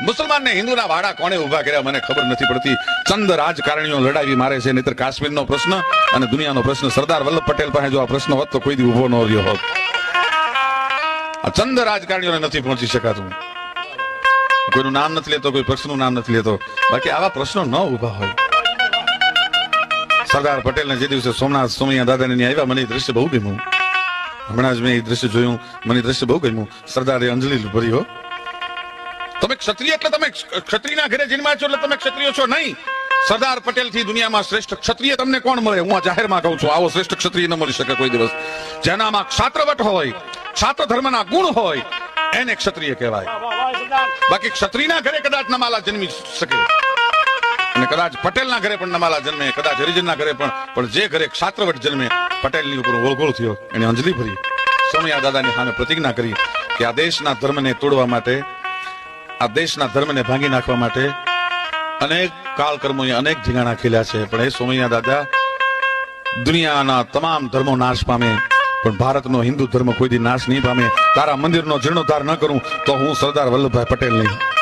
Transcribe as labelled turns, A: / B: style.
A: મુસલમાન ને હિન્દુના વાડા કોણે ઉભા કર્યા મને ખબર નથી પડતી. ચંદ રાજકારણીઓ લડાવી મારે છે, નહીતર કાશ્મીરનો પ્રશ્ન અને દુનિયાનો પ્રશ્ન સરદાર વલ્લભ પટેલ પાસે જો આ પ્રશ્ન હોત તો કોઈ દી ઉભો ન રહ્યો હોત. આ ચંદ રાજકારણીઓને નથી પહોંચી શકાતું. કોઈનું નામ નથી લેતો, કોઈ પક્ષનું નામ નથી લેતો, બાકી આવા પ્રશ્નો ન ઉભા હોય. સરદાર પટેલ ને જે દિવસે સોમનાથ સોમૈયા દાદાને આવ્યા મને એ દ્રશ્ય બહુ ગમ્યું. હમણાં જ મેં એ દ્રશ્ય જોયું, મને દ્રશ્ય બહુ ગમ્યું. સરદારે અંજલિ ભરી હો. તમે ક્ષત્રિય એટલે તમે ક્ષત્રિયના ઘરે જન્મ્યા છો એટલે તમે ક્ષત્રિય છો નહીં. સરદાર પટેલ થી દુનિયામાં શ્રેષ્ઠ ક્ષત્રિય તમને કોણ મળે? હું આ જાહેરમાં કહું છું, આવો શ્રેષ્ઠ ક્ષત્રિય ન મળી શકે કોઈ દિવસ. જેનામાં ક્ષાત્રવટ હોય, ક્ષાત્ર ધર્મના ગુણ હોય, એને ક્ષત્રિય કહેવાય. બાકી ક્ષત્રિયના ઘરે કદાચ નમાલા જન્મી શકે અને કદાચ પટેલના ઘરે પણ નમાલા જન્મે, કદાચ હરિજનના ઘરે પણ જે ઘરે ક્ષાત્રવટ જન્મે, પટેલની ઉપર ઓળઘોળ થયો, એને અંજલિ ભરી. સોમૈયા દાદાની સામે પ્રતિજ્ઞા કરી કે આ દેશના ધર્મને તોડવા માટે, આ દેશના ધર્મને ભાંગી નાખવા માટે અનેક કાળકર્મોએ અનેક ઢીંગાણા ખેલ્યા છે, પણ એ સોમૈયા દાદા દુનિયાના તમામ ધર્મો નાશ પામે પણ ભારતનો હિન્દુ ધર્મ કોઈ દી નાશ નહીં પામે. તારા મંદિરનો જીર્ણોદ્ધાર ન કરું તો હું સરદાર વલ્લભભાઈ પટેલ નહીં.